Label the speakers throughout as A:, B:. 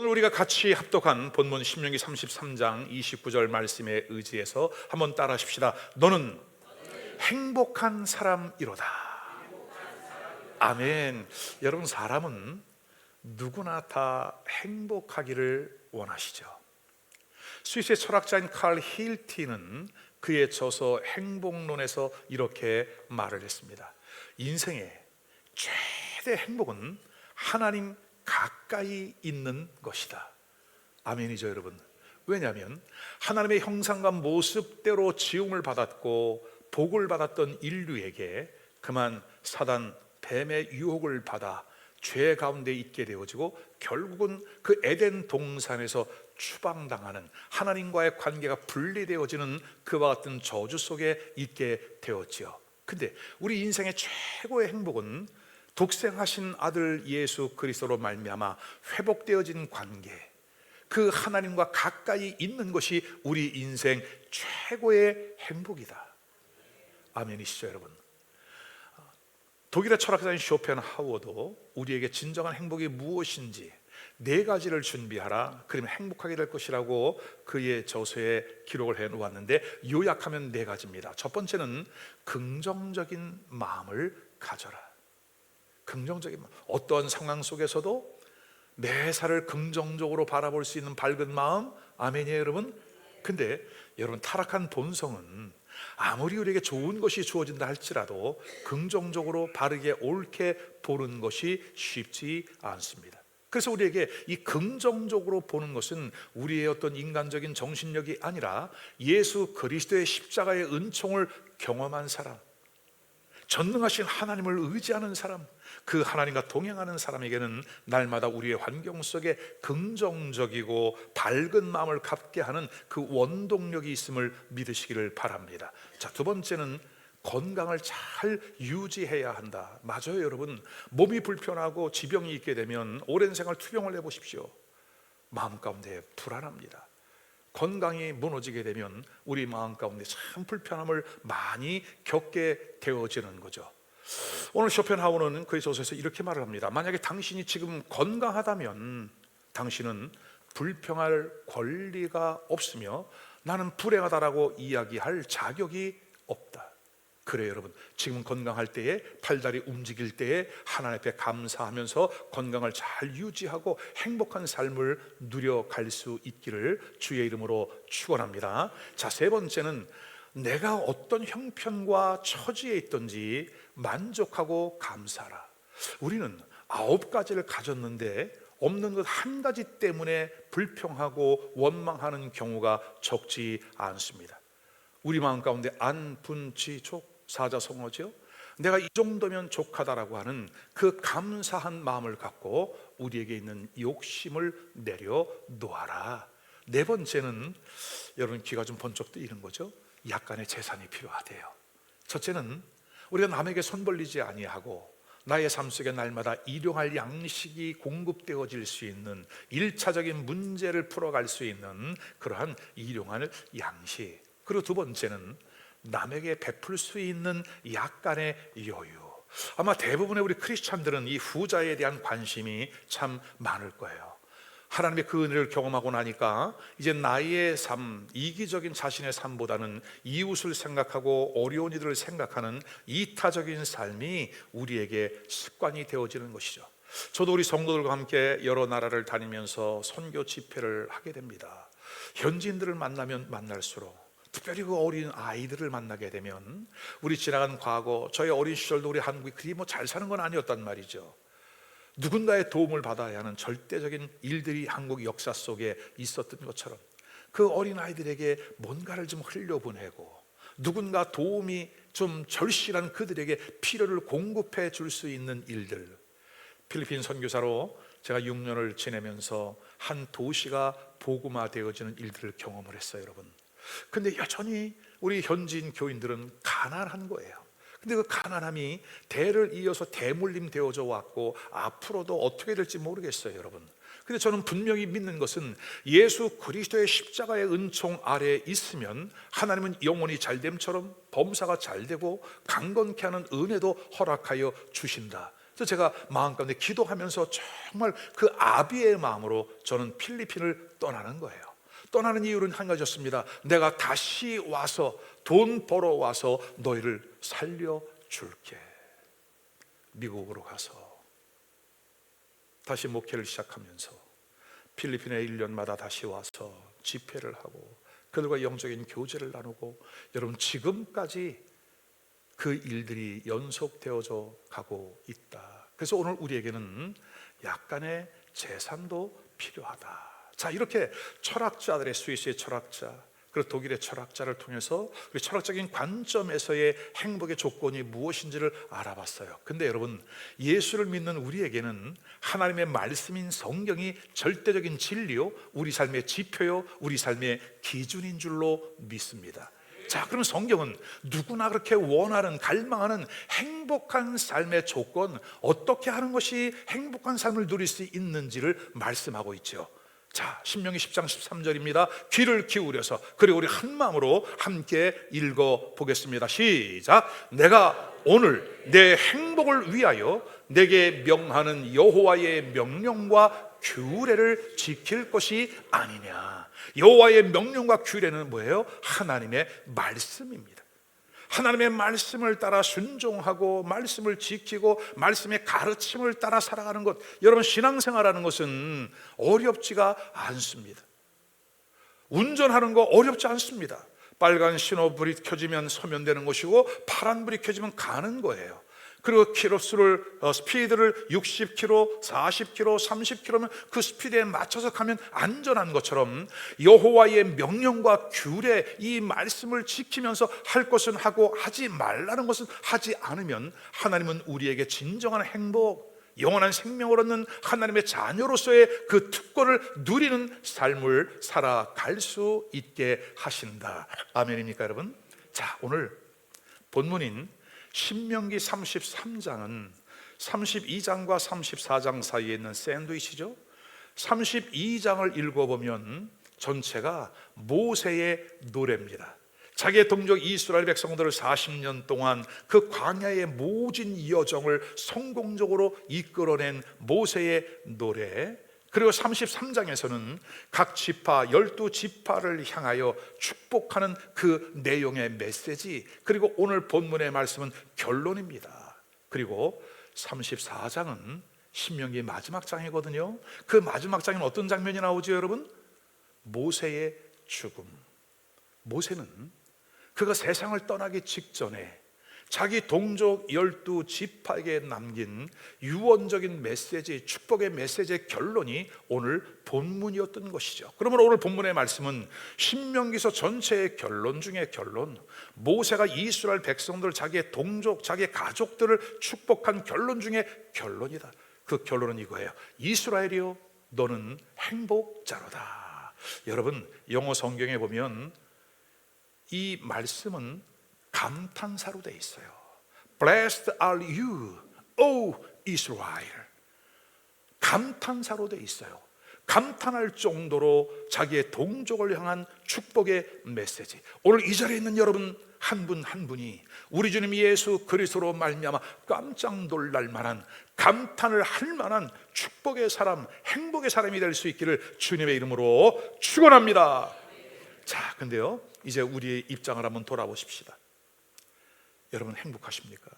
A: 오늘 우리가 같이 합독한 본문 신명기 33장 29절 말씀에 의지해서 한번 따라 하십시다. 너는 행복한 사람이로다. 아멘. 여러분, 사람은 누구나 다 행복하기를 원하시죠. 스위스의 철학자인 칼 힐티는 그의 저서 행복론에서 이렇게 말을 했습니다. 인생의 최대 행복은 하나님 가까이 있는 것이다. 아멘이죠, 여러분. 왜냐하면 하나님의 형상과 모습대로 지음을 받았고 복을 받았던 인류에게 그만 사단 뱀의 유혹을 받아 죄 가운데 있게 되어지고 결국은 그 에덴 동산에서 추방당하는, 하나님과의 관계가 분리되어지는 그와 같은 저주 속에 있게 되었지요. 근데 우리 인생의 최고의 행복은 독생하신 아들 예수 그리스도로 말미암아 회복되어진 관계, 그 하나님과 가까이 있는 것이 우리 인생 최고의 행복이다. 아멘이시죠, 여러분? 독일의 철학자인 쇼펜하우어도 우리에게 진정한 행복이 무엇인지 4가지를 준비하라, 그러면 행복하게 될 것이라고 그의 저서에 기록을 해 놓았는데, 요약하면 4가지입니다. 첫 번째는 긍정적인 마음을 가져라. 긍정적인 마음. 어떠한 상황 속에서도 매사를 긍정적으로 바라볼 수 있는 밝은 마음. 아멘이에요, 여러분? 근데 여러분, 타락한 본성은 아무리 우리에게 좋은 것이 주어진다 할지라도 긍정적으로 바르게 옳게 보는 것이 쉽지 않습니다. 그래서 우리에게 이 긍정적으로 보는 것은 우리의 어떤 인간적인 정신력이 아니라 예수 그리스도의 십자가의 은총을 경험한 사람, 전능하신 하나님을 의지하는 사람, 그 하나님과 동행하는 사람에게는 날마다 우리의 환경 속에 긍정적이고 밝은 마음을 갖게 하는 그 원동력이 있음을 믿으시기를 바랍니다. 자, 두 번째는 건강을 잘 유지해야 한다. 맞아요, 여러분. 몸이 불편하고 지병이 있게 되면 오랜 생활 투병을 해보십시오. 마음 가운데 불안합니다. 건강이 무너지게 되면 우리 마음 가운데 참 불편함을 많이 겪게 되어지는 거죠. 오늘 쇼펜하우어는 그의 저서에서 이렇게 말을 합니다. 만약에 당신이 지금 건강하다면 당신은 불평할 권리가 없으며 나는 불행하다라고 이야기할 자격이 없다. 그래요, 여러분. 지금 건강할 때에, 팔다리 움직일 때에 하나님 앞에 감사하면서 건강을 잘 유지하고 행복한 삶을 누려갈 수 있기를 주의 이름으로 축원합니다. 자, 세 번째는 내가 어떤 형편과 처지에 있든지 만족하고 감사하라. 우리는 9가지를 가졌는데 없는 것 1가지 때문에 불평하고 원망하는 경우가 적지 않습니다. 우리 마음 가운데 안, 분, 지, 족, 사자성어죠. 내가 이 정도면 족하다라고 하는 그 감사한 마음을 갖고 우리에게 있는 욕심을 내려놓아라. 4번째는 여러분, 귀가 좀 번쩍 뜨이는 거죠. 약간의 재산이 필요하대요. 첫째는 우리가 남에게 손 벌리지 아니하고 나의 삶 속에 날마다 일용할 양식이 공급되어질 수 있는, 1차적인 문제를 풀어갈 수 있는 그러한 일용할 양식. 그리고 2번째는 남에게 베풀 수 있는 약간의 여유. 아마 대부분의 우리 크리스찬들은 이 후자에 대한 관심이 참 많을 거예요. 하나님의 그 은혜를 경험하고 나니까 이제 나의 삶, 이기적인 자신의 삶보다는 이웃을 생각하고 어려운 이들을 생각하는 이타적인 삶이 우리에게 습관이 되어지는 것이죠. 저도 우리 성도들과 함께 여러 나라를 다니면서 선교 집회를 하게 됩니다. 현지인들을 만나면 만날수록, 특별히 그 어린 아이들을 만나게 되면, 우리 지나간 과거, 저의 어린 시절도 우리 한국이 그리 잘 사는 건 아니었단 말이죠. 누군가의 도움을 받아야 하는 절대적인 일들이 한국 역사 속에 있었던 것처럼 그 어린 아이들에게 뭔가를 좀 흘려보내고 누군가 도움이 좀 절실한 그들에게 필요를 공급해 줄 수 있는 일들. 필리핀 선교사로 제가 6년을 지내면서 한 도시가 복음화되어지는 일들을 경험을 했어요, 여러분. 근데 여전히 우리 현지인 교인들은 가난한 거예요. 근데 그 가난함이 대를 이어서 대물림 되어져 왔고 앞으로도 어떻게 될지 모르겠어요, 여러분. 근데 저는 분명히 믿는 것은 예수 그리스도의 십자가의 은총 아래에 있으면 하나님은 영혼이 잘됨처럼 범사가 잘되고 강건케 하는 은혜도 허락하여 주신다. 그래서 제가 마음 가운데 기도하면서 정말 그 아비의 마음으로 저는 필리핀을 떠나는 거예요. 떠나는 이유는 한 가지였습니다. 내가 다시 와서 돈 벌어 와서 너희를 살려줄게. 미국으로 가서 다시 목회를 시작하면서 필리핀에 1년마다 다시 와서 집회를 하고 그들과 영적인 교제를 나누고, 여러분 지금까지 그 일들이 연속되어져 가고 있다. 그래서 오늘 우리에게는 약간의 재산도 필요하다. 자, 이렇게 철학자들의, 스위스의 철학자 그리고 독일의 철학자를 통해서 우리 철학적인 관점에서의 행복의 조건이 무엇인지를 알아봤어요. 근데 여러분, 예수를 믿는 우리에게는 하나님의 말씀인 성경이 절대적인 진리요, 우리 삶의 지표요, 우리 삶의 기준인 줄로 믿습니다. 자, 그럼 성경은 누구나 그렇게 원하는, 갈망하는 행복한 삶의 조건, 어떻게 하는 것이 행복한 삶을 누릴 수 있는지를 말씀하고 있죠. 자, 신명기 10장 13절입니다. 귀를 기울여서, 그리고 우리 한 마음으로 함께 읽어보겠습니다. 시작. 내가 오늘 내 행복을 위하여 내게 명하는 여호와의 명령과 규례를 지킬 것이 아니냐. 여호와의 명령과 규례는 뭐예요? 하나님의 말씀입니다. 하나님의 말씀을 따라 순종하고 말씀을 지키고 말씀의 가르침을 따라 살아가는 것, 여러분 신앙생활하는 것은 어렵지가 않습니다. 운전하는 거 어렵지 않습니다. 빨간 신호불이 켜지면 서면 되는 것이고 파란불이 켜지면 가는 거예요. 그리고 키로수를 스피드를 60km, 40km, 30km면 그 스피드에 맞춰서 가면 안전한 것처럼 여호와의 명령과 규례, 이 말씀을 지키면서 할 것은 하고 하지 말라는 것은 하지 않으면 하나님은 우리에게 진정한 행복, 영원한 생명을 얻는 하나님의 자녀로서의 그 특권을 누리는 삶을 살아갈 수 있게 하신다. 아멘입니까 여러분? 자, 오늘 본문인 신명기 33장은 32장과 34장 사이에 있는 샌드위치죠. 32장을 읽어보면 전체가 모세의 노래입니다. 자기의 동족 이스라엘 백성들을 40년 동안 그 광야의 모진 여정을 성공적으로 이끌어낸 모세의 노래, 그리고 33장에서는 각 지파, 12지파를 향하여 축복하는 그 내용의 메시지, 그리고 오늘 본문의 말씀은 결론입니다. 그리고 34장은 신명기 마지막 장이거든요. 그 마지막 장에는 어떤 장면이 나오죠 여러분? 모세의 죽음. 모세는 그가 세상을 떠나기 직전에 자기 동족 12지파에게 남긴 유언적인 메시지, 축복의 메시지의 결론이 오늘 본문이었던 것이죠. 그러면 오늘 본문의 말씀은 신명기서 전체의 결론 중에 결론, 모세가 이스라엘 백성들, 자기의 동족, 자기의 가족들을 축복한 결론 중에 결론이다. 그 결론은 이거예요. 이스라엘이여, 너는 행복자로다. 여러분, 영어 성경에 보면 이 말씀은 감탄사로 되어 있어요. Blessed are you, O Israel. 감탄사로 되어 있어요. 감탄할 정도로 자기의 동족을 향한 축복의 메시지. 오늘 이 자리에 있는 여러분 한 분 한 분이 우리 주님 예수 그리스도로 말미암아 깜짝 놀랄 만한, 감탄을 할 만한 축복의 사람, 행복의 사람이 될 수 있기를 주님의 이름으로 축원합니다. 자, 근데요, 이제 우리의 입장을 한번 돌아보십시다. 여러분 행복하십니까?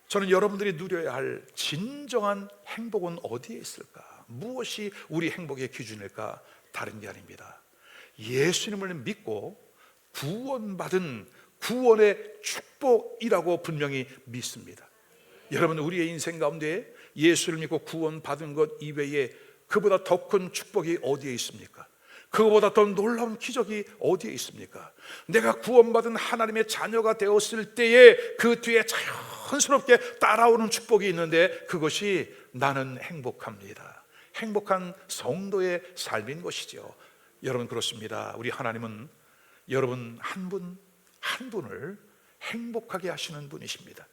A: 저는 여러분들이 누려야 할 진정한 행복은 어디에 있을까? 무엇이 우리 행복의 기준일까? 다른 게 아닙니다. 예수님을 믿고 구원받은 구원의 축복이라고 분명히 믿습니다. 여러분, 우리의 인생 가운데 예수를 믿고 구원받은 것 이외에 그보다 더 큰 축복이 어디에 있습니까? 그거보다 더 놀라운 기적이 어디에 있습니까? 내가 구원받은 하나님의 자녀가 되었을 때에 그 뒤에 자연스럽게 따라오는 축복이 있는데, 그것이 나는 행복합니다, 행복한 성도의 삶인 것이죠. 여러분, 그렇습니다. 우리 하나님은 여러분 한 분 한 분을 행복하게 하시는 분이십니다.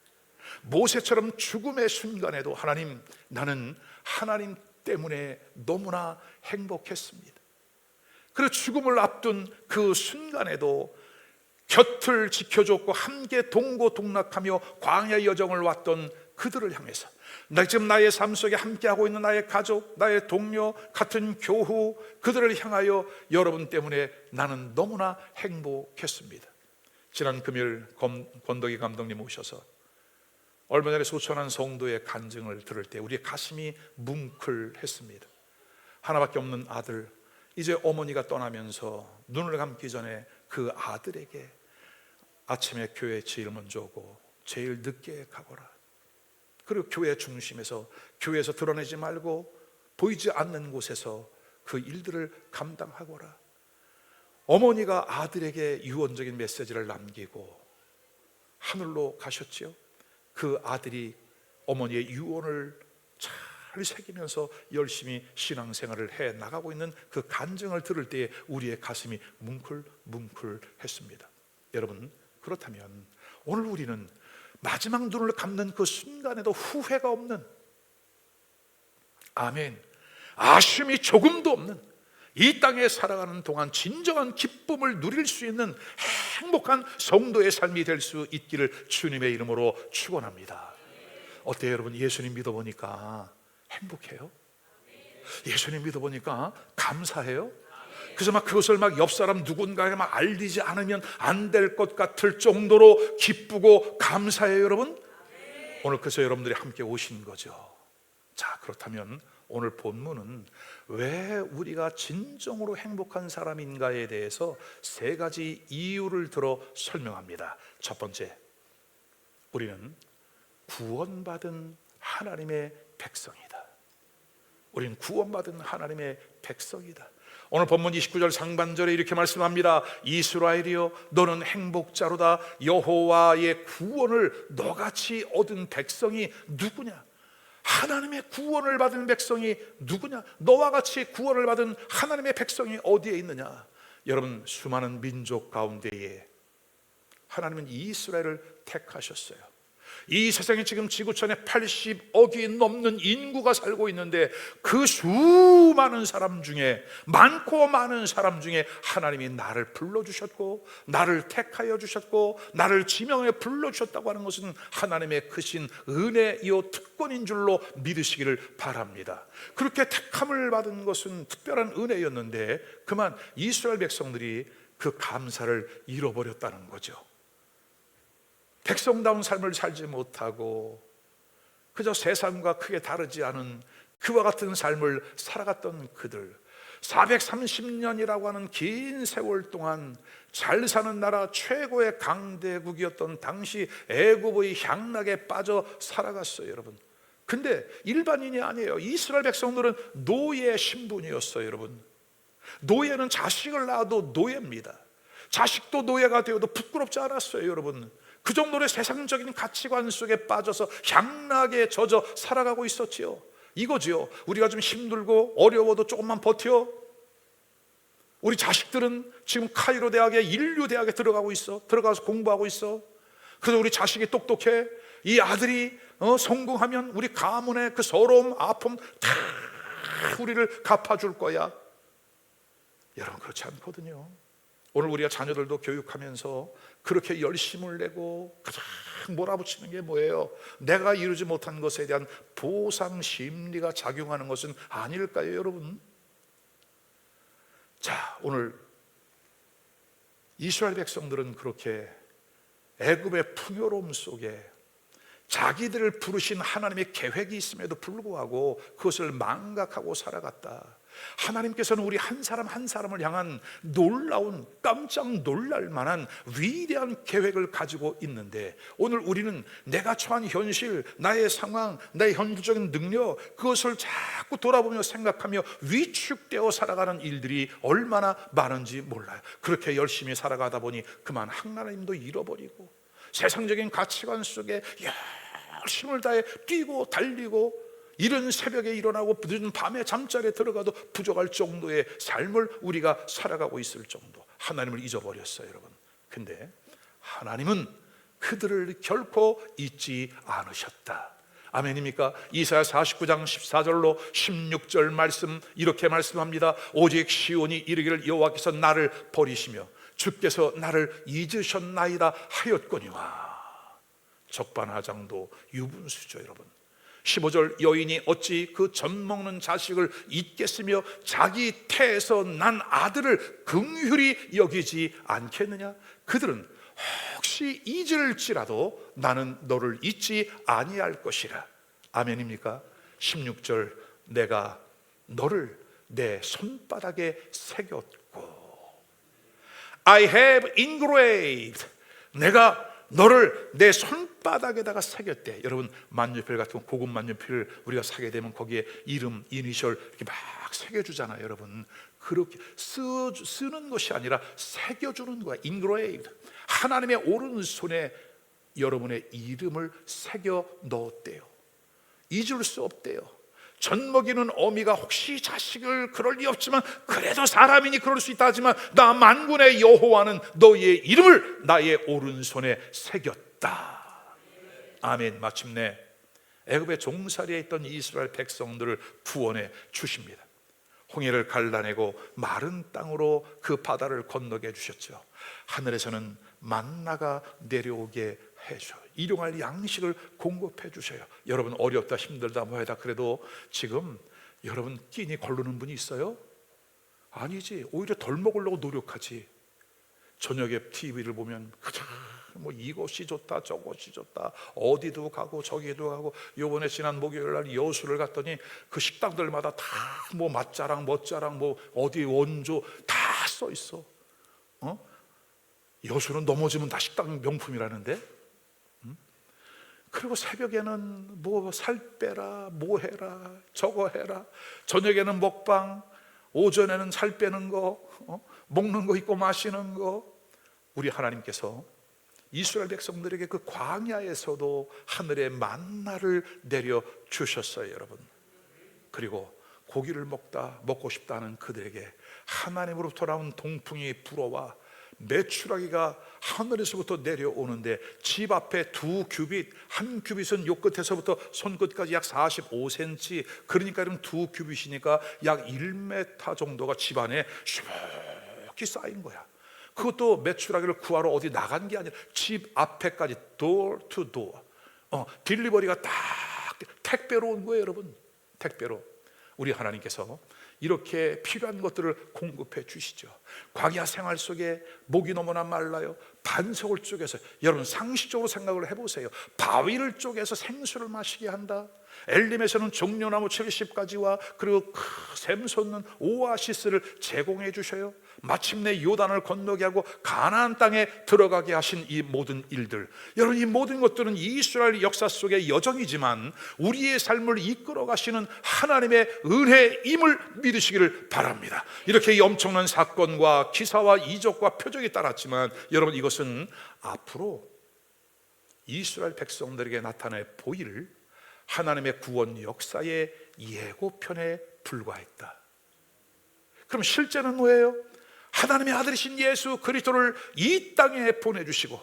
A: 모세처럼 죽음의 순간에도 하나님, 나는 하나님 때문에 너무나 행복했습니다. 그리고 죽음을 앞둔 그 순간에도 곁을 지켜줬고 함께 동고동락하며 광야 여정을 왔던 그들을 향해서 지금 나의 삶 속에 함께하고 있는 나의 가족, 나의 동료, 같은 교우, 그들을 향하여 여러분 때문에 나는 너무나 행복했습니다. 지난 금요일 권덕희 감독님 오셔서 얼마 전에 소천한 성도의 간증을 들을 때 우리의 가슴이 뭉클했습니다. 하나밖에 없는 아들, 이제 어머니가 떠나면서 눈을 감기 전에 그 아들에게 아침에 교회 제일 먼저 오고 제일 늦게 가거라, 그리고 교회 중심에서, 교회에서 드러내지 말고 보이지 않는 곳에서 그 일들을 감당하거라. 어머니가 아들에게 유언적인 메시지를 남기고 하늘로 가셨지요. 그 아들이 어머니의 유언을 잘 새기면서 열심히 신앙생활을 해 나가고 있는 그 간증을 들을 때에 우리의 가슴이 뭉클뭉클했습니다. 여러분, 그렇다면 오늘 우리는 마지막 눈을 감는 그 순간에도 후회가 없는, 아멘, 아쉬움이 조금도 없는, 이 땅에 살아가는 동안 진정한 기쁨을 누릴 수 있는 행복한 성도의 삶이 될 수 있기를 주님의 이름으로 축원합니다. 어때요 여러분? 예수님 믿어보니까 행복해요? 예수님 믿어보니까 감사해요? 그래서 그것을 옆 사람 누군가에게 알리지 않으면 안 될 것 같을 정도로 기쁘고 감사해요 여러분? 오늘 그래서 여러분들이 함께 오신 거죠. 자, 그렇다면 오늘 본문은 왜 우리가 진정으로 행복한 사람인가에 대해서 세 가지 이유를 들어 설명합니다. 첫 번째, 우리는 구원받은 하나님의 백성이다. 우리는 구원받은 하나님의 백성이다. 오늘 본문 29절 상반절에 이렇게 말씀합니다. 이스라엘이여, 너는 행복자로다. 여호와의 구원을 너같이 얻은 백성이 누구냐? 하나님의 구원을 받은 백성이 누구냐? 너와 같이 구원을 받은 하나님의 백성이 어디에 있느냐? 여러분, 수많은 민족 가운데에 하나님은 이스라엘을 택하셨어요. 이 세상에 지금 지구촌에 80억이 넘는 인구가 살고 있는데 그 수많은 사람 중에, 많고 많은 사람 중에 하나님이 나를 불러주셨고 나를 택하여 주셨고 나를 지명해 불러주셨다고 하는 것은 하나님의 크신 은혜요 특권인 줄로 믿으시기를 바랍니다. 그렇게 택함을 받은 것은 특별한 은혜였는데 그만 이스라엘 백성들이 그 감사를 잃어버렸다는 거죠. 백성다운 삶을 살지 못하고 그저 세상과 크게 다르지 않은 그와 같은 삶을 살아갔던 그들, 430년이라고 하는 긴 세월 동안 잘 사는 나라 최고의 강대국이었던 당시 애굽의 향락에 빠져 살아갔어요 여러분. 근데 일반인이 아니에요. 이스라엘 백성들은 노예 신분이었어요 여러분. 노예는 자식을 낳아도 노예입니다. 자식도 노예가 되어도 부끄럽지 않았어요 여러분. 그 정도의 세상적인 가치관 속에 빠져서 향락에 젖어 살아가고 있었지요. 이거지요. 우리가 좀 힘들고 어려워도 조금만 버텨. 우리 자식들은 지금 카이로 대학에, 인류 대학에 들어가서 공부하고 있어. 그래서 우리 자식이 똑똑해. 이 아들이 성공하면 우리 가문의 그 서러움, 아픔 다 우리를 갚아줄 거야. 여러분, 그렇지 않거든요. 오늘 우리가 자녀들도 교육하면서 그렇게 열심을 내고 가장 몰아붙이는 게 뭐예요? 내가 이루지 못한 것에 대한 보상 심리가 작용하는 것은 아닐까요 여러분? 자, 오늘 이스라엘 백성들은 그렇게 애굽의 풍요로움 속에 자기들을 부르신 하나님의 계획이 있음에도 불구하고 그것을 망각하고 살아갔다. 하나님께서는 우리 한 사람 한 사람을 향한 놀라운, 깜짝 놀랄 만한 위대한 계획을 가지고 있는데 오늘 우리는 내가 처한 현실, 나의 상황, 나의 현실적인 능력, 그것을 자꾸 돌아보며 생각하며 위축되어 살아가는 일들이 얼마나 많은지 몰라요. 그렇게 열심히 살아가다 보니 그만 하나님도 잃어버리고 세상적인 가치관 속에 열심을 다해 뛰고 달리고 이른 새벽에 일어나고 늦은 밤에 잠자리에 들어가도 부족할 정도의 삶을 우리가 살아가고 있을 정도, 하나님을 잊어버렸어요 여러분. 근데 하나님은 그들을 결코 잊지 않으셨다. 아멘입니까? 이사야 49장 14절로 16절 말씀 이렇게 말씀합니다. 오직 시온이 이르기를 여호와께서 나를 버리시며 주께서 나를 잊으셨나이다 하였거니와. 적반하장도 유분수죠. 여러분, 15절 여인이 어찌 그 젖먹는 자식을 잊겠으며 자기 태에서 난 아들을 긍휼히 여기지 않겠느냐. 그들은 혹시 잊을지라도 나는 너를 잊지 아니할 것이라. 아멘입니까? 16절 내가 너를 내 손바닥에 새겼고 I have engraved, 내가 너를 내 손바닥에다가 새겼대. 여러분, 만년필 같은 고급 만년필을 우리가 사게 되면 거기에 이름, 이니셜 이렇게 막 새겨주잖아요. 여러분, 그렇게 쓰는 것이 아니라 새겨주는 거야. engraved, 하나님의 오른손에 여러분의 이름을 새겨 넣었대요. 잊을 수 없대요. 젖먹이는 어미가 혹시 자식을 그럴 리 없지만 그래도 사람이니 그럴 수 있다 하지만 나 만군의 여호와는 너희의 이름을 나의 오른손에 새겼다. 아멘. 마침내 애굽의 종살이에 있던 이스라엘 백성들을 구원해 주십니다. 홍해를 갈라내고 마른 땅으로 그 바다를 건너게 해주셨죠. 하늘에서는 만나가 내려오게 해줘 일용할 양식을 공급해 주셔요. 여러분, 어렵다 힘들다 뭐하다 그래도 지금 여러분 끼니 거르는 분이 있어요? 아니지. 오히려 덜 먹으려고 노력하지. 저녁에 TV를 보면 뭐 이것이 좋다 저것이 좋다, 어디도 가고 저기도 가고. 요번에 지난 목요일 날 여수를 갔더니 그 식당들마다 다 뭐 맛자랑 멋자랑 뭐 어디 원조 다 써 있어. 여수는 넘어지면 다 식당 명품이라는데. 그리고 새벽에는 뭐 살 빼라 뭐 해라 저거 해라, 저녁에는 먹방, 오전에는 살 빼는 거, 먹는 거 있고 마시는 거. 우리 하나님께서 이스라엘 백성들에게 그 광야에서도 하늘의 만나를 내려 주셨어요. 여러분, 그리고 고기를 먹고 싶다는 그들에게 하나님으로부터 나온 동풍이 불어와 메추라기가 하늘에서부터 내려오는데 집 앞에 2규빗, 한 규빗은 요 끝에서부터 손끝까지 약 45cm, 그러니까 2규빗이니까 약 1m 정도가 집 안에 수북히 쌓인 거야. 그것도 메추라기를 구하러 어디 나간 게 아니라 집 앞에까지 door to door, 딜리버리가 딱 택배로 온 거예요. 여러분, 택배로. 우리 하나님께서 이렇게 필요한 것들을 공급해 주시죠. 광야 생활 속에 목이 너무나 말라요. 반석을 쪼개서, 여러분 상식적으로 생각을 해보세요. 바위를 쪼개서 생수를 마시게 한다. 엘림에서는 종려나무 70가지와 그리고 샘솟는 오아시스를 제공해 주셔요. 마침내 요단을 건너게 하고 가나안 땅에 들어가게 하신 이 모든 일들, 여러분, 이 모든 것들은 이스라엘 역사 속의 여정이지만 우리의 삶을 이끌어 가시는 하나님의 은혜임을 믿으시기를 바랍니다. 이렇게 이 엄청난 사건과 기사와 이적과 표적이 따랐지만 여러분, 이것은 앞으로 이스라엘 백성들에게 나타내 보일 하나님의 구원 역사의 예고편에 불과했다. 그럼 실제는 뭐예요? 하나님의 아들이신 예수 그리스도를 이 땅에 보내주시고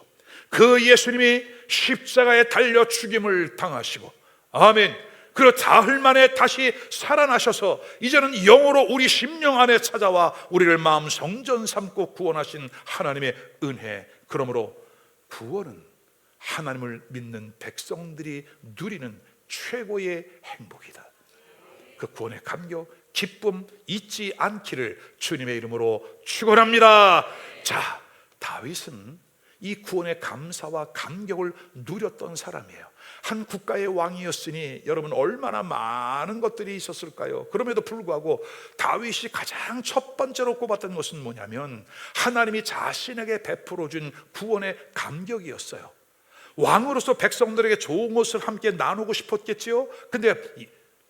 A: 그 예수님이 십자가에 달려 죽임을 당하시고, 아멘, 그리고 사흘 만에 다시 살아나셔서 이제는 영으로 우리 심령 안에 찾아와 우리를 마음 성전 삼고 구원하신 하나님의 은혜. 그러므로 구원은 하나님을 믿는 백성들이 누리는 최고의 행복이다. 그 구원의 감격, 기쁨 잊지 않기를 주님의 이름으로 축원합니다. 자, 다윗은 이 구원의 감사와 감격을 누렸던 사람이에요. 한 국가의 왕이었으니 여러분 얼마나 많은 것들이 있었을까요? 그럼에도 불구하고 다윗이 가장 첫 번째로 꼽았던 것은 뭐냐면 하나님이 자신에게 베풀어 준 구원의 감격이었어요. 왕으로서 백성들에게 좋은 것을 함께 나누고 싶었겠지요. 근데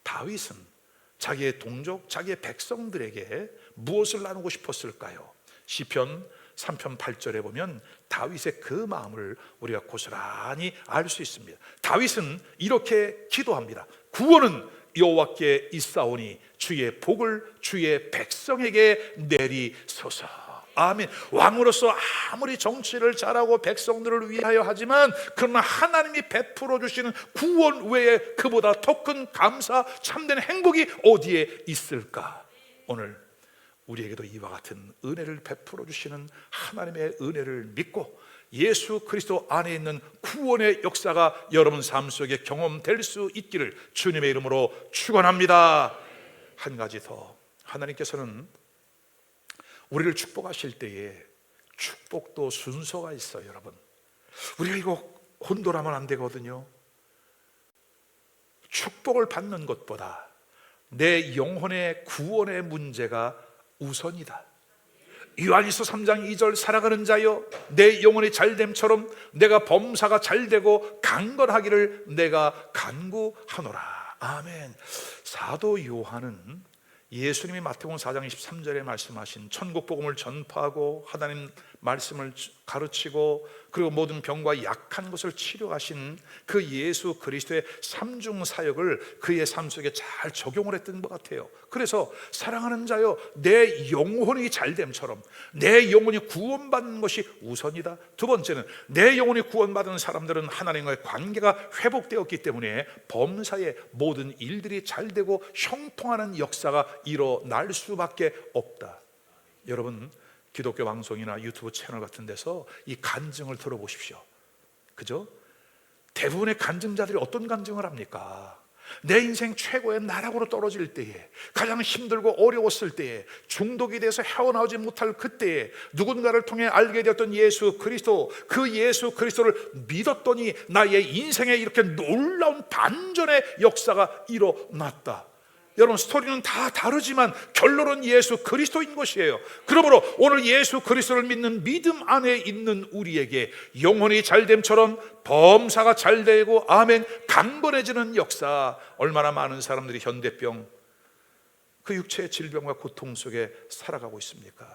A: 다윗은 자기의 동족, 자기의 백성들에게 무엇을 나누고 싶었을까요? 시편 3편 8절에 보면 다윗의 그 마음을 우리가 고스란히 알 수 있습니다. 다윗은 이렇게 기도합니다. 구원은 여호와께 있사오니 주의 복을 주의 백성에게 내리소서. 아멘. 왕으로서 아무리 정치를 잘하고 백성들을 위하여 하지만 그러나 하나님이 베풀어 주시는 구원 외에 그보다 더 큰 감사, 참된 행복이 어디에 있을까? 오늘 우리에게도 이와 같은 은혜를 베풀어 주시는 하나님의 은혜를 믿고 예수 그리스도 안에 있는 구원의 역사가 여러분 삶 속에 경험될 수 있기를 주님의 이름으로 축원합니다. 한 가지 더, 하나님께서는 우리를 축복하실 때에 축복도 순서가 있어요. 여러분, 우리가 이거 혼돈하면 안 되거든요. 축복을 받는 것보다 내 영혼의 구원의 문제가 우선이다. 요한일서 3장 2절, 살아가는 자여 내 영혼이 잘됨처럼 내가 범사가 잘되고 강건하기를 내가 간구하노라. 아멘. 사도 요한은 예수님이 마태복음 4장 23절에 말씀하신 천국 복음을 전파하고 하나님 말씀을 가르치고 그리고 모든 병과 약한 것을 치료하신 그 예수 그리스도의 삼중 사역을 그의 삶 속에 잘 적용을 했던 것 같아요. 그래서 사랑하는 자여 내 영혼이 잘됨처럼 내 영혼이 구원받는 것이 우선이다. 두 번째는 내 영혼이 구원받은 사람들은 하나님과의 관계가 회복되었기 때문에 범사의 모든 일들이 잘되고 형통하는 역사가 일어날 수밖에 없다. 여러분, 기독교 방송이나 유튜브 채널 같은 데서 이 간증을 들어보십시오. 그죠? 대부분의 간증자들이 어떤 간증을 합니까? 내 인생 최고의 나락으로 떨어질 때에, 가장 힘들고 어려웠을 때에, 중독이 돼서 헤어나오지 못할 그때에 누군가를 통해 알게 되었던 예수 그리스도, 그 예수 그리스도를 믿었더니 나의 인생에 이렇게 놀라운 반전의 역사가 일어났다. 여러분, 스토리는 다 다르지만 결론은 예수 그리스도인 것이에요. 그러므로 오늘 예수 그리스도를 믿는 믿음 안에 있는 우리에게 영혼이 잘됨처럼 범사가 잘되고 아멘 강건해지는 역사, 얼마나 많은 사람들이 현대병, 그 육체의 질병과 고통 속에 살아가고 있습니까?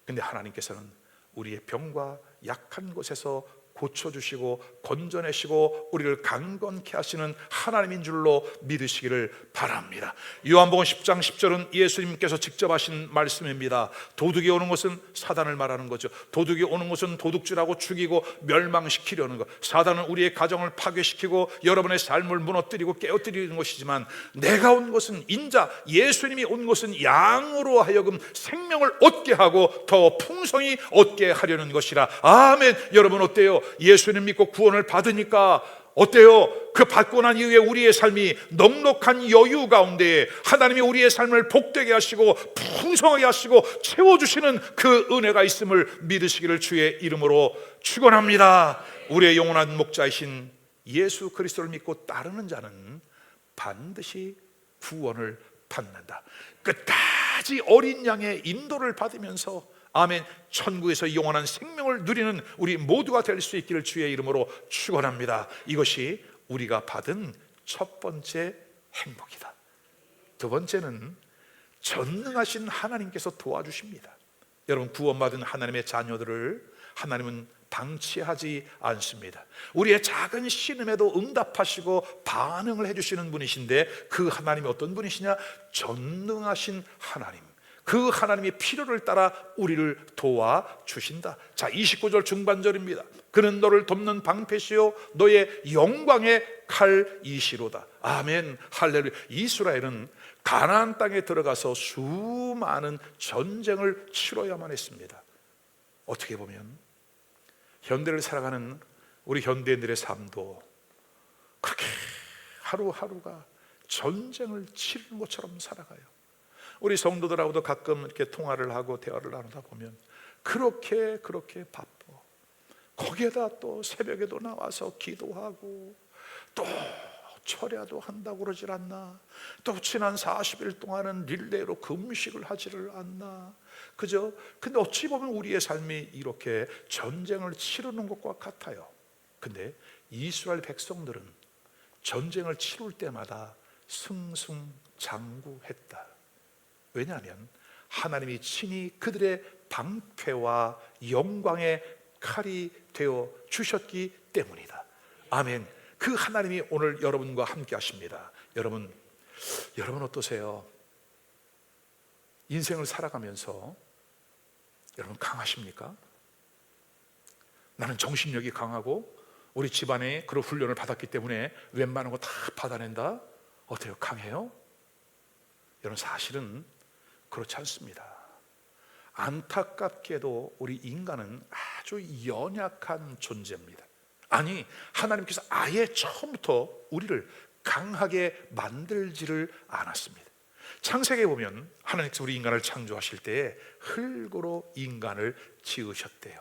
A: 근데 하나님께서는 우리의 병과 약한 곳에서 고쳐주시고 건져내시고 우리를 강건케 하시는 하나님인 줄로 믿으시기를 바랍니다. 요한복음 10장 10절은 예수님께서 직접 하신 말씀입니다. 도둑이 오는 것은 사단을 말하는 거죠. 도둑이 오는 것은 도둑질하고 죽이고 멸망시키려는 것, 사단은 우리의 가정을 파괴시키고 여러분의 삶을 무너뜨리고 깨어뜨리는 것이지만 내가 온 것은, 인자 예수님이 온 것은 양으로 하여금 생명을 얻게 하고 더 풍성히 얻게 하려는 것이라. 아멘. 여러분 어때요? 예수님 믿고 구원을 받으니까 어때요? 그 받고 난 이후에 우리의 삶이 넉넉한 여유 가운데 하나님이 우리의 삶을 복되게 하시고 풍성하게 하시고 채워주시는 그 은혜가 있음을 믿으시기를 주의 이름으로 축원합니다. 우리의 영원한 목자이신 예수 그리스도를 믿고 따르는 자는 반드시 구원을 받는다. 끝까지 어린 양의 인도를 받으면서 아멘, 천국에서 영원한 생명을 누리는 우리 모두가 될 수 있기를 주의 이름으로 축원합니다. 이것이 우리가 받은 첫 번째 행복이다. 두 번째는 전능하신 하나님께서 도와주십니다. 여러분, 구원받은 하나님의 자녀들을 하나님은 방치하지 않습니다. 우리의 작은 신음에도 응답하시고 반응을 해주시는 분이신데, 그 하나님이 어떤 분이시냐? 전능하신 하나님. 그 하나님의 필요를 따라 우리를 도와주신다. 자, 29절 중반절입니다. 그는 너를 돕는 방패시요 너의 영광의 칼이시로다. 아멘, 할렐루야. 이스라엘은 가나안 땅에 들어가서 수많은 전쟁을 치러야만 했습니다. 어떻게 보면 현대를 살아가는 우리 현대인들의 삶도 그렇게 하루하루가 전쟁을 치르는 것처럼 살아가요. 우리 성도들하고도 가끔 이렇게 통화를 하고 대화를 나누다 보면 그렇게 바빠. 거기에다 또 새벽에도 나와서 기도하고 또 철야도 한다고 그러질 않나, 또 지난 40일 동안은 릴레이로 금식을 하지를 않나, 그죠? 근데 어찌 보면 우리의 삶이 이렇게 전쟁을 치르는 것과 같아요. 근데 이스라엘 백성들은 전쟁을 치룰 때마다 승승장구했다. 왜냐하면 하나님이 친히 그들의 방패와 영광의 칼이 되어 주셨기 때문이다. 아멘. 그 하나님이 오늘 여러분과 함께 하십니다. 여러분 어떠세요? 인생을 살아가면서 여러분 강하십니까? 나는 정신력이 강하고 우리 집안에 그런 훈련을 받았기 때문에 웬만한 거 다 받아낸다. 어때요? 강해요? 여러분, 사실은 그렇지 않습니다. 안타깝게도 우리 인간은 아주 연약한 존재입니다. 아니, 하나님께서 아예 처음부터 우리를 강하게 만들지를 않았습니다. 창세기에 보면 하나님께서 우리 인간을 창조하실 때에 흙으로 인간을 지으셨대요.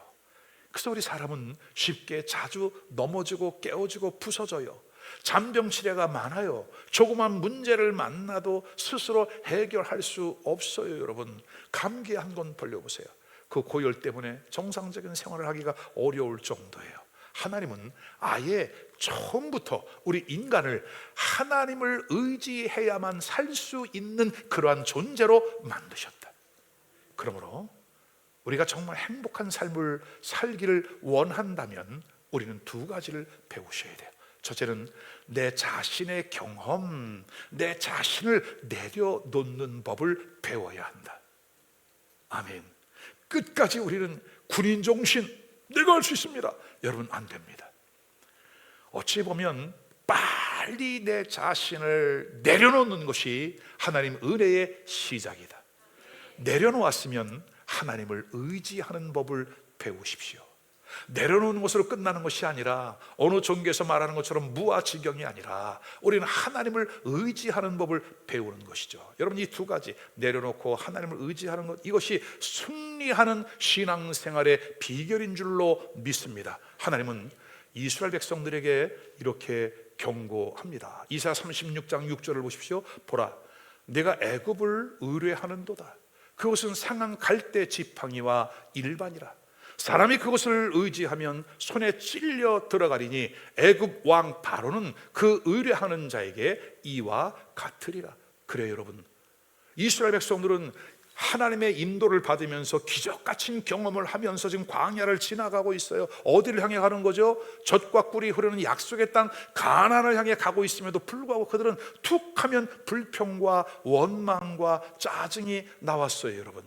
A: 그래서 우리 사람은 쉽게 자주 넘어지고 깨어지고 부서져요. 잔병치레가 많아요. 조그만 문제를 만나도 스스로 해결할 수 없어요. 여러분, 감기 한 번 벌려보세요. 그 고열 때문에 정상적인 생활을 하기가 어려울 정도예요. 하나님은 아예 처음부터 우리 인간을 하나님을 의지해야만 살 수 있는 그러한 존재로 만드셨다. 그러므로 우리가 정말 행복한 삶을 살기를 원한다면 우리는 두 가지를 배우셔야 돼요. 첫째는 내 자신의 경험, 내 자신을 내려놓는 법을 배워야 한다. 아멘. 끝까지 우리는 군인 정신, 내가 할 수 있습니다. 여러분, 안 됩니다. 어찌 보면 빨리 내 자신을 내려놓는 것이 하나님 은혜의 시작이다. 내려놓았으면 하나님을 의지하는 법을 배우십시오. 내려놓는 것으로 끝나는 것이 아니라 어느 종교에서 말하는 것처럼 무아지경이 아니라 우리는 하나님을 의지하는 법을 배우는 것이죠. 여러분, 이 두 가지, 내려놓고 하나님을 의지하는 것, 이것이 승리하는 신앙생활의 비결인 줄로 믿습니다. 하나님은 이스라엘 백성들에게 이렇게 경고합니다. 이사야 36장 6절을 보십시오. 보라, 내가 애굽을 의뢰하는도다. 그것은 상한 갈대 지팡이와 일반이라. 사람이 그것을 의지하면 손에 찔려 들어가리니 애굽 왕 바로는 그 의뢰하는 자에게 이와 같으리라. 그래요, 여러분, 이스라엘 백성들은 하나님의 인도를 받으면서 기적같은 경험을 하면서 지금 광야를 지나가고 있어요. 어디를 향해 가는 거죠? 젖과 꿀이 흐르는 약속의 땅 가나안을 향해 가고 있음에도 불구하고 그들은 툭 하면 불평과 원망과 짜증이 나왔어요. 여러분,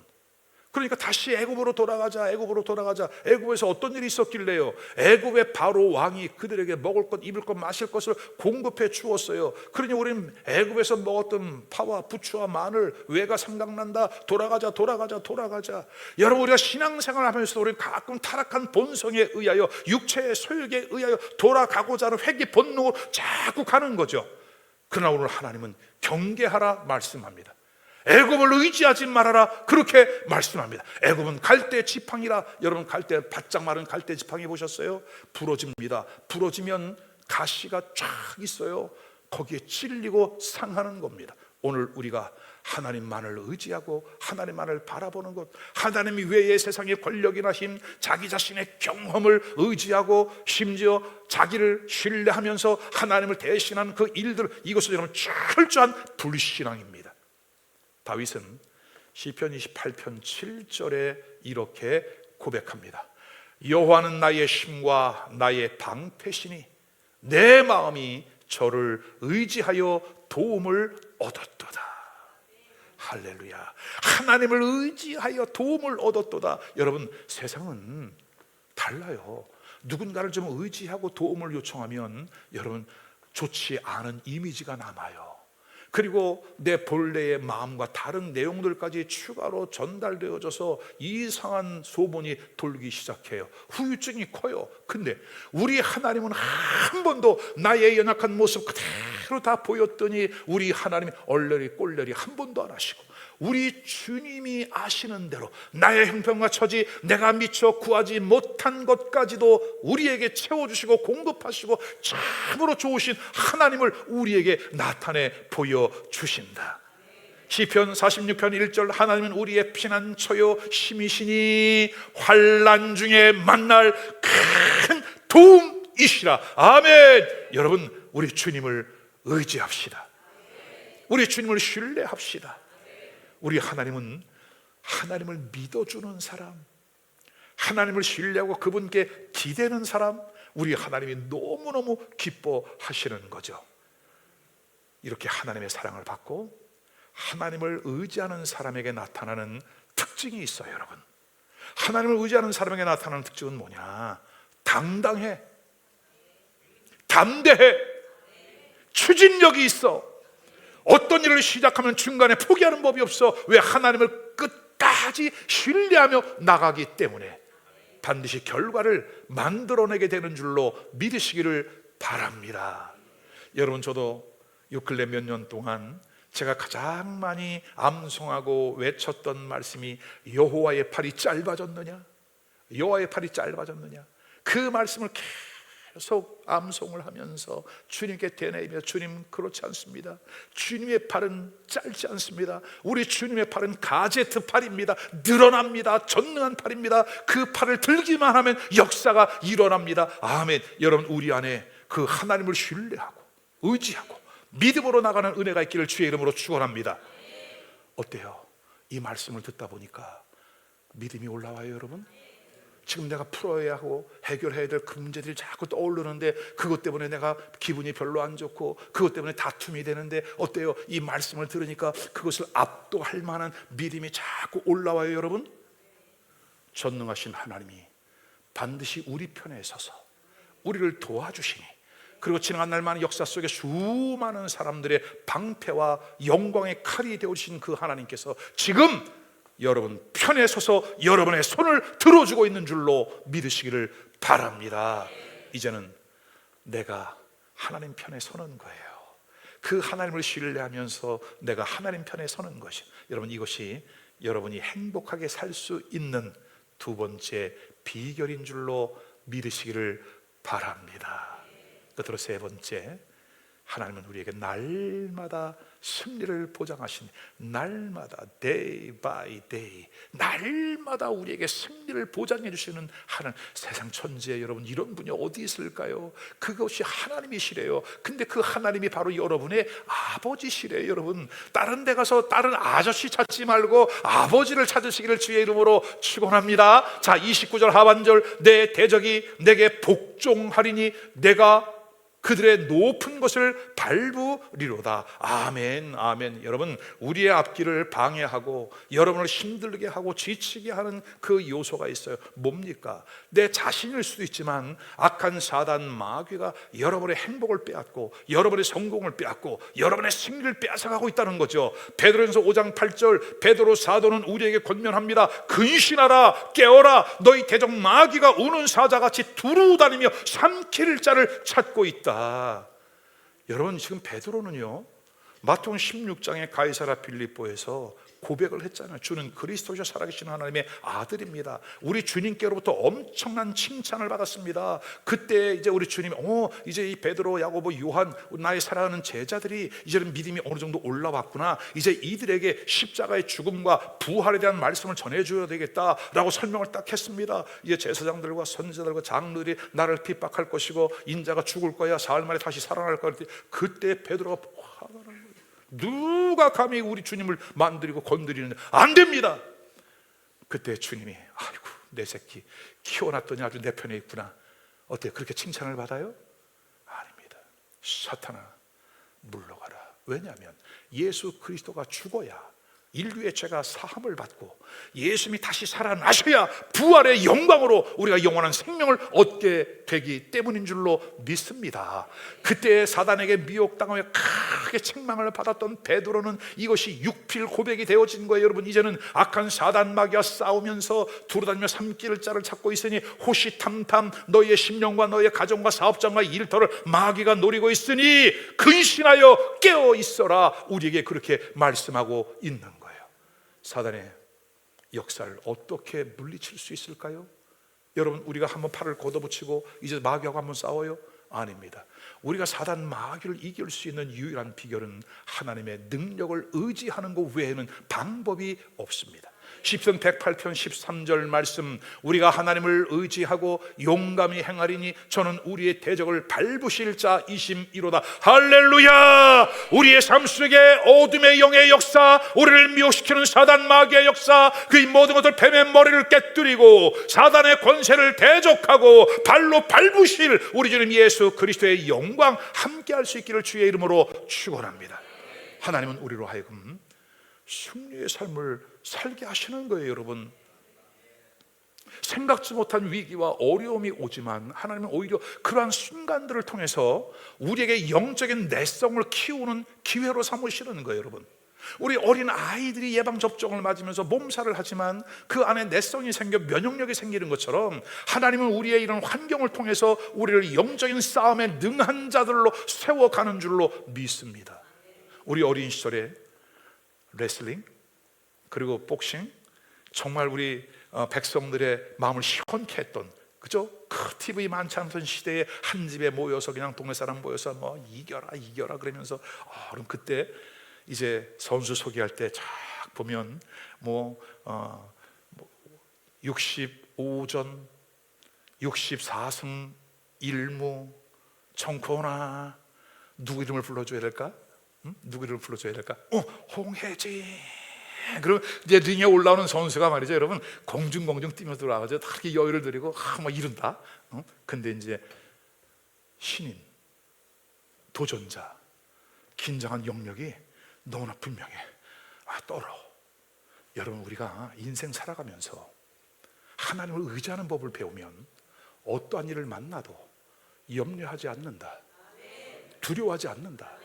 A: 그러니까 다시 애굽으로 돌아가자, 애굽으로 돌아가자. 애굽에서 어떤 일이 있었길래요? 애굽의 바로 왕이 그들에게 먹을 것, 입을 것, 마실 것을 공급해 주었어요. 그러니 우리는 애굽에서 먹었던 파와 부추와 마늘, 외가 생각난다. 돌아가자, 돌아가자, 돌아가자. 여러분, 우리가 신앙생활을 하면서 우리는 가끔 타락한 본성에 의하여, 육체의 소욕에 의하여 돌아가고자 하는 회개 본능으로 자꾸 가는 거죠. 그러나 오늘 하나님은 경계하라 말씀합니다. 애굽을 의지하지 말아라, 그렇게 말씀합니다. 애굽은 갈대 지팡이라. 여러분, 갈대, 바짝 마른 갈대 지팡이 보셨어요? 부러집니다. 부러지면 가시가 쫙 있어요. 거기에 찔리고 상하는 겁니다. 오늘 우리가 하나님만을 의지하고 하나님만을 바라보는 것, 하나님 외의 세상의 권력이나 힘, 자기 자신의 경험을 의지하고 심지어 자기를 신뢰하면서 하나님을 대신하는 그 일들, 이것은 여러분 철저한 불신앙입니다. 다윗은 시편 28편 7절에 이렇게 고백합니다. 여호와는 나의 힘과 나의 방패시니 내 마음이 저를 의지하여 도움을 얻었도다. 할렐루야. 하나님을 의지하여 도움을 얻었도다. 여러분, 세상은 달라요. 누군가를 좀 의지하고 도움을 요청하면 여러분, 좋지 않은 이미지가 남아요. 그리고 내 본래의 마음과 다른 내용들까지 추가로 전달되어져서 이상한 소문이 돌기 시작해요. 후유증이 커요. 근데 우리 하나님은 한 번도 나의 연약한 모습 그대로 다 보였더니 우리 하나님이 얼레리 꼴레리 한 번도 안 하시고, 우리 주님이 아시는 대로 나의 형편과 처지, 내가 미처 구하지 못한 것까지도 우리에게 채워주시고 공급하시고 참으로 좋으신 하나님을 우리에게 나타내 보여주신다. 시편 46편 1절, 하나님은 우리의 피난처요 힘이시니 환난 중에 만날 큰 도움이시라. 아멘. 여러분, 우리 주님을 의지합시다. 우리 주님을 신뢰합시다. 우리 하나님은 하나님을 믿어주는 사람, 하나님을 신뢰하고 그분께 기대는 사람, 우리 하나님이 너무너무 기뻐하시는 거죠. 이렇게 하나님의 사랑을 받고 하나님을 의지하는 사람에게 나타나는 특징이 있어요. 여러분, 하나님을 의지하는 사람에게 나타나는 특징은 뭐냐? 당당해, 담대해, 추진력이 있어. 어떤 일을 시작하면 중간에 포기하는 법이 없어. 왜? 하나님을 끝까지 끝까지 신뢰하며 나가기 때문에 반드시 결과를 만들어내게 되는 줄로 믿으시기를 바랍니다. 여러분, 저도 요 근래 몇 년 동안 제가 가장 많이 암송하고 외쳤던 말씀이 여호와의 팔이 짧아졌느냐, 여호와의 팔이 짧아졌느냐, 그 말씀을 계속 암송을 하면서 주님께 되뇌이며, 주님 그렇지 않습니다. 주님의 팔은 짧지 않습니다. 우리 주님의 팔은 가제트 팔입니다. 늘어납니다. 전능한 팔입니다. 그 팔을 들기만 하면 역사가 일어납니다. 아멘. 여러분, 우리 안에 그 하나님을 신뢰하고 의지하고 믿음으로 나가는 은혜가 있기를 주의 이름으로 축원합니다. 어때요? 이 말씀을 듣다 보니까 믿음이 올라와요, 여러분? 지금 내가 풀어야 하고 해결해야 될 그 문제들이 자꾸 떠오르는데, 그것 때문에 내가 기분이 별로 안 좋고 그것 때문에 다툼이 되는데, 어때요? 이 말씀을 들으니까 그것을 압도할 만한 믿음이 자꾸 올라와요, 여러분? 전능하신 하나님이 반드시 우리 편에 서서 우리를 도와주시니, 그리고 지나간 날만한 역사 속에 수많은 사람들의 방패와 영광의 칼이 되어주신 그 하나님께서 지금 여러분 편에 서서 여러분의 손을 들어주고 있는 줄로 믿으시기를 바랍니다. 이제는 내가 하나님 편에 서는 거예요. 그 하나님을 신뢰하면서 내가 하나님 편에 서는 것이, 여러분, 이것이 여러분이 행복하게 살 수 있는 두 번째 비결인 줄로 믿으시기를 바랍니다. 끝으로 세 번째, 하나님은 우리에게 날마다 승리를 보장하신, 날마다 day by day, 날마다 우리에게 승리를 보장해 주시는 하나님. 세상 천지에 여러분 이런 분이 어디 있을까요? 그것이 하나님이시래요. 근데 그 하나님이 바로 여러분의 아버지시래요. 여러분, 다른 데 가서 다른 아저씨 찾지 말고 아버지를 찾으시기를 주의 이름으로 축원합니다. 자, 29절 하반절, 내 대적이 내게 복종하리니 내가 그들의 높은 것을 밟으리로다. 아멘, 아멘. 여러분, 우리의 앞길을 방해하고 여러분을 힘들게 하고 지치게 하는 그 요소가 있어요. 뭡니까? 내 자신일 수도 있지만 악한 사단 마귀가 여러분의 행복을 빼앗고 여러분의 성공을 빼앗고 여러분의 승리를 빼앗아가고 있다는 거죠. 베드로전서 5장 8절, 베드로 사도는 우리에게 권면합니다. 근신하라, 깨어라. 너희 대적 마귀가 우는 사자같이 두루다니며 삼킬 자를 찾고 있다. 여러분, 지금 베드로는요, 마태복음 16장의 가이사라 빌립보에서 고백을 했잖아요. 주는 그리스도시요 살아계신 하나님의 아들입니다. 우리 주님께로부터 엄청난 칭찬을 받았습니다. 그때 이제 우리 주님이 이제 이 베드로, 야고보, 요한, 나의 사랑하는 제자들이 이제는 믿음이 어느 정도 올라왔구나, 이제 이들에게 십자가의 죽음과 부활에 대한 말씀을 전해줘야 되겠다라고 설명을 딱 했습니다. 이제 제사장들과 선지자들과 장로들이 나를 핍박할 것이고 인자가 죽을 거야, 사흘 만에 다시 살아날 거야. 그때 베드로가 화가 나는 거예요. 누가 감히 우리 주님을 만들고 건드리는데 안 됩니다. 그때 주님이, 아이고 내 새끼 키워놨더니 아주 내 편에 있구나. 어때요? 그렇게 칭찬을 받아요? 아닙니다. 사탄아 물러가라. 왜냐하면 예수 그리스도가 죽어야 인류의 죄가 사함을 받고 예수님이 다시 살아나셔야 부활의 영광으로 우리가 영원한 생명을 얻게 되기 때문인 줄로 믿습니다. 그때 사단에게 미혹당하며 크게 책망을 받았던 베드로는 이것이 육필 고백이 되어진 거예요. 여러분, 이제는 악한 사단 마귀와 싸우면서 두루다니며 삼킬 자를 찾고 있으니 호시탐탐 너희의 심령과 너희의 가정과 사업장과 일터를 마귀가 노리고 있으니 근신하여 깨어 있어라. 우리에게 그렇게 말씀하고 있는 거예요. 사단의 역사를 어떻게 물리칠 수 있을까요? 여러분, 우리가 한번 팔을 걷어붙이고 이제 마귀하고 한번 싸워요? 아닙니다. 우리가 사단 마귀를 이길 수 있는 유일한 비결은 하나님의 능력을 의지하는 것 외에는 방법이 없습니다. 시편 108편 13절 말씀, 우리가 하나님을 의지하고 용감히 행하리니 저는 우리의 대적을 밟으실 자이심이로다. 할렐루야. 우리의 삶 속에 어둠의 영의 역사, 우리를 미혹시키는 사단 마귀의 역사, 그 모든 것을 뱀의 머리를 깨뜨리고 사단의 권세를 대적하고 발로 밟으실 우리 주님 예수 그리스도의 영광 함께할 수 있기를 주의 이름으로 축원합니다. 하나님은 우리로 하여금 승리의 삶을 살게 하시는 거예요. 여러분, 생각지 못한 위기와 어려움이 오지만 하나님은 오히려 그러한 순간들을 통해서 우리에게 영적인 내성을 키우는 기회로 삼으시는 거예요. 여러분, 우리 어린 아이들이 예방접종을 맞으면서 몸살을 하지만 그 안에 내성이 생겨 면역력이 생기는 것처럼 하나님은 우리의 이런 환경을 통해서 우리를 영적인 싸움에 능한 자들로 세워가는 줄로 믿습니다. 우리 어린 시절에 레슬링 그리고 복싱, 정말 우리 백성들의 마음을 시원케 했던, 그죠? 그 TV 많지 않던 시대에 한 집에 모여서 그냥 동네 사람 모여서 뭐 이겨라 그러면서 그럼 그때 이제 선수 소개할 때 쫙 보면 65전 64승 1무 청코나, 누구 이름을 불러줘야 될까? 누구 이름을 불러줘야 될까? 홍혜진. 그럼 이제 링에 올라오는 선수가 말이죠, 여러분, 공중공중 뛰면서 들어와가지고 다 이렇게 여유를 드리고 막 이른다. 근데 이제 신인 도전자 긴장한 영역이 너무나 분명해. 떨어. 여러분, 우리가 인생 살아가면서 하나님을 의지하는 법을 배우면 어떠한 일을 만나도 염려하지 않는다, 두려워하지 않는다,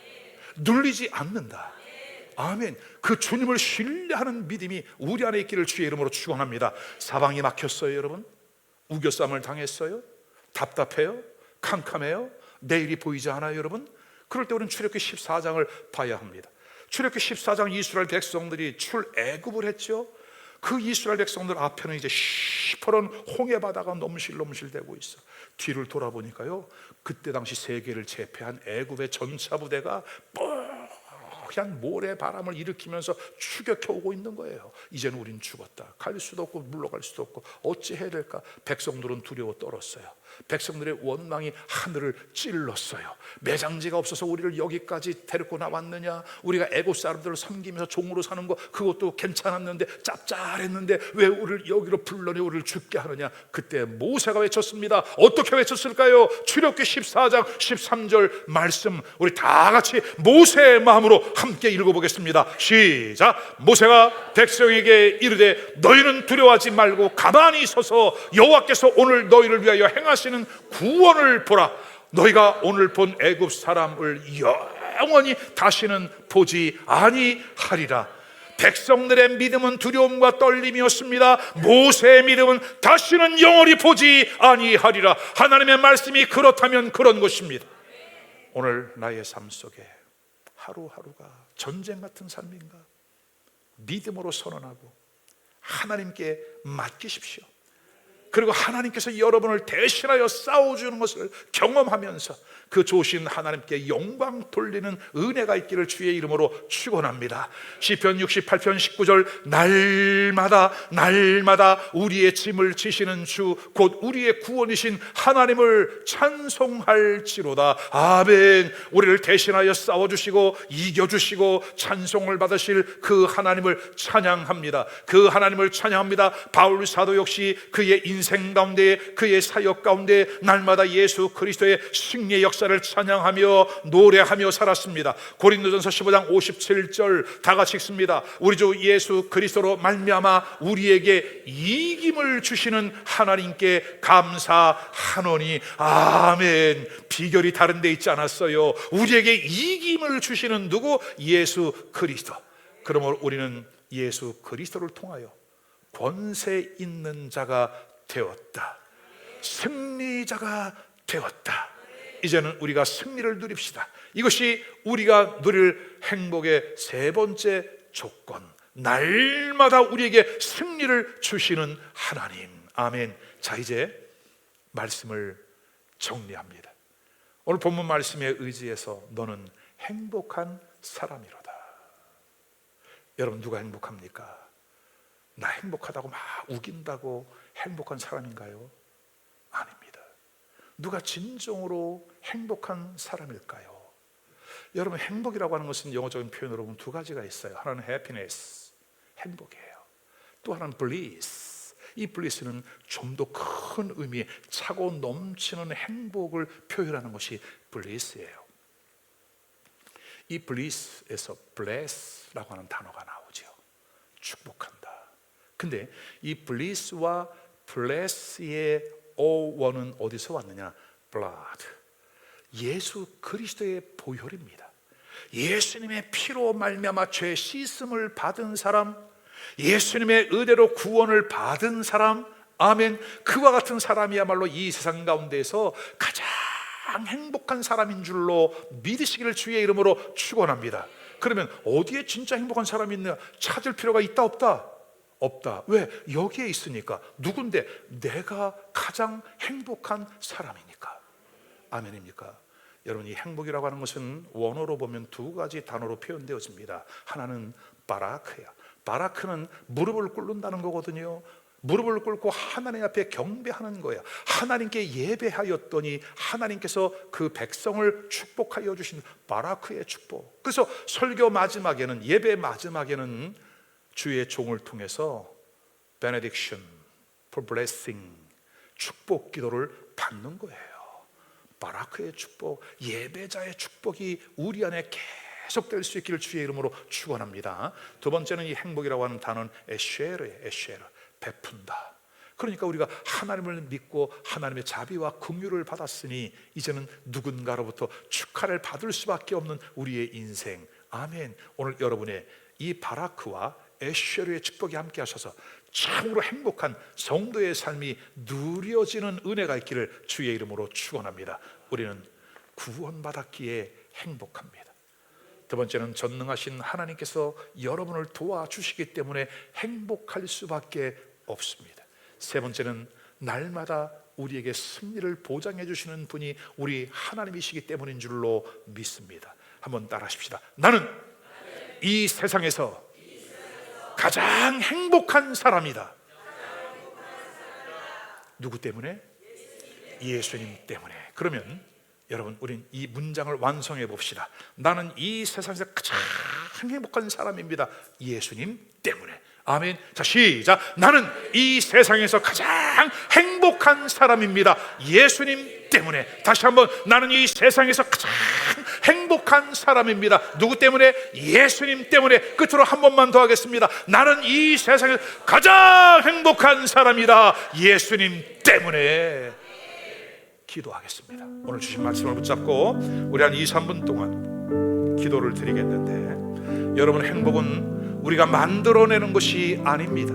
A: 눌리지 않는다. 아멘. 그 주님을 신뢰하는 믿음이 우리 안에 있기를 주의 이름으로 축원합니다. 사방이 막혔어요, 여러분? 우겨쌈을 당했어요? 답답해요? 캄캄해요? 내일이 보이지 않아요, 여러분? 그럴 때 우리는 출애굽기 14장을 봐야 합니다. 출애굽기 14장 이스라엘 백성들이 출애굽을 했죠. 그 이스라엘 백성들 앞에는 이제 시퍼런 홍해 바다가 넘실넘실대고 있어. 뒤를 돌아보니까요, 그때 당시 세계를 제패한 애굽의 전차 부대가 그냥 모래 바람을 일으키면서 추격해 오고 있는 거예요. 이제는 우린 죽었다. 갈 수도 없고 물러갈 수도 없고 어찌 해야 될까? 백성들은 두려워 떨었어요. 백성들의 원망이 하늘을 찔렀어요. 매장지가 없어서 우리를 여기까지 데리고 나왔느냐? 우리가 애굽 사람들을 섬기면서 종으로 사는 거 그것도 괜찮았는데, 짭짤했는데 왜 우리를 여기로 불러내 우리를 죽게 하느냐? 그때 모세가 외쳤습니다. 어떻게 외쳤을까요? 출애굽기 14장 13절 말씀, 우리 다 같이 모세의 마음으로 함께 읽어보겠습니다. 시작. 모세가 백성에게 이르되 너희는 두려워하지 말고 가만히 서서 여호와께서 오늘 너희를 위하여 행하시는 구원을 보라. 너희가 오늘 본 애굽 사람을 영원히 다시는 보지 아니하리라. 백성들의 믿음은 두려움과 떨림이었습니다. 모세의 믿음은 다시는 영원히 보지 아니하리라. 하나님의 말씀이 그렇다면 그런 것입니다. 오늘 나의 삶 속에 하루하루가 전쟁 같은 삶인가? 믿음으로 선언하고 하나님께 맡기십시오. 그리고 하나님께서 여러분을 대신하여 싸워주는 것을 경험하면서 그 좋으신 하나님께 영광 돌리는 은혜가 있기를 주의 이름으로 축원합니다. 시편 68편 19절, 날마다 우리의 짐을 지시는 주 곧 우리의 구원이신 하나님을 찬송할지로다. 아멘. 우리를 대신하여 싸워주시고 이겨주시고 찬송을 받으실 그 하나님을 찬양합니다. 그 하나님을 찬양합니다. 바울 사도 역시 그의 인생 가운데, 그의 사역 가운데 날마다 예수 그리스도의 승리의 역사를 찬양하며 노래하며 살았습니다. 고린도전서 15장 57절 다 같이 읽습니다. 우리 주 예수 그리스도로 말미암아 우리에게 이김을 주시는 하나님께 감사하노니. 아멘. 비결이 다른 데 있지 않았어요. 우리에게 이김을 주시는 누구? 예수 그리스도. 그러므로 우리는 예수 그리스도를 통하여 권세 있는 자가 되었다. 승리자가 되었다. 이제는 우리가 승리를 누립시다. 이것이 우리가 누릴 행복의 세 번째 조건. 날마다 우리에게 승리를 주시는 하나님. 아멘. 자, 이제 말씀을 정리합니다. 오늘 본문 말씀에 의지해서 너는 행복한 사람이로다. 여러분, 누가 행복합니까? 나 행복하다고 막 우긴다고 행복한 사람인가요? 아닙니다. 누가 진정으로 행복한 사람일까요? 여러분, 행복이라고 하는 것은 영어적인 표현으로 보면 두 가지가 있어요. 하나는 happiness, 행복이에요. 또 하나는 bliss. 이 bliss는 좀 더 큰 의미의 차고 넘치는 행복을 표현하는 것이 bliss예요. 이 bliss에서 bless라고 하는 단어가 나오죠. 축복한다. 근데 이 bliss와 bless의 어원은 어디서 왔느냐? blood. 예수 그리스도의 보혈입니다. 예수님의 피로 말미암아 죄 씻음을 받은 사람, 예수님의 의대로 구원을 받은 사람, 아멘, 그와 같은 사람이야말로 이 세상 가운데에서 가장 행복한 사람인 줄로 믿으시기를 주의 이름으로 축원합니다. 그러면 어디에 진짜 행복한 사람이 있냐? 찾을 필요가 있다 없다? 없다. 왜? 여기에 있으니까. 누군데? 내가 가장 행복한 사람이니까. 아멘입니까? 여러분, 이 행복이라고 하는 것은 원어로 보면 두 가지 단어로 표현되어집니다. 하나는 바라크야. 바라크는 무릎을 꿇는다는 거거든요. 무릎을 꿇고 하나님 앞에 경배하는 거예요. 하나님께 예배하였더니 하나님께서 그 백성을 축복하여 주신 바라크의 축복. 그래서 설교 마지막에는, 예배 마지막에는 주의 종을 통해서 benediction for blessing, 축복 기도를 받는 거예요. 바라크의 축복, 예배자의 축복이 우리 안에 계속될 수 있기를 주의 이름으로 축원합니다. 두 번째는 이 행복이라고 하는 단어는 에쉐르예요. 에쉐르, 베푼다. 그러니까 우리가 하나님을 믿고 하나님의 자비와 긍휼을 받았으니 이제는 누군가로부터 축하를 받을 수밖에 없는 우리의 인생. 아멘. 오늘 여러분의 이 바라크와 에쉐르의 축복이 함께 하셔서 참으로 행복한 성도의 삶이 누려지는 은혜가 있기를 주의 이름으로 축원합니다. 우리는 구원받았기에 행복합니다. 두 번째는 전능하신 하나님께서 여러분을 도와주시기 때문에 행복할 수밖에 없습니다. 세 번째는 날마다 우리에게 승리를 보장해 주시는 분이 우리 하나님이시기 때문인 줄로 믿습니다. 한번 따라하십시다. 나는 이 세상에서 가장 행복한 사람이다. 누구 때문에? 예수님 때문에. 그러면 여러분, 우린 이 문장을 완성해 봅시다. 나는 이 세상에서 가장 행복한 사람입니다. 예수님 때문에. 아멘. 자, 시작. 나는 이 세상에서 가장 행복한 사람입니다. 예수님 때문에. 다시 한번, 나는 이 세상에서 가장 행복한 사람입니다. 누구 때문에? 예수님 때문에. 끝으로 한 번만 더 하겠습니다. 나는 이 세상에서 가장 행복한 사람이다. 예수님 때문에. 기도하겠습니다. 오늘 주신 말씀을 붙잡고 우리 한 2, 3분 동안 기도를 드리겠는데, 여러분, 행복은 우리가 만들어내는 것이 아닙니다.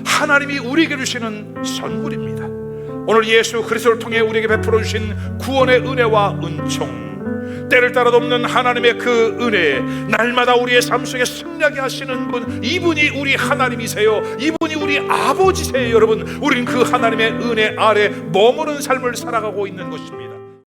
A: 하나님이 우리에게 주시는 선물입니다. 오늘 예수 그리스도를 통해 우리에게 베풀어 주신 구원의 은혜와 은총, 때를 따라 돕는 하나님의 그 은혜, 날마다 우리의 삶 속에 승리하게 하시는 분, 이분이 우리 하나님이세요. 이분이 우리 아버지세요. 여러분, 우리는 그 하나님의 은혜 아래 머무는 삶을 살아가고 있는 것입니다.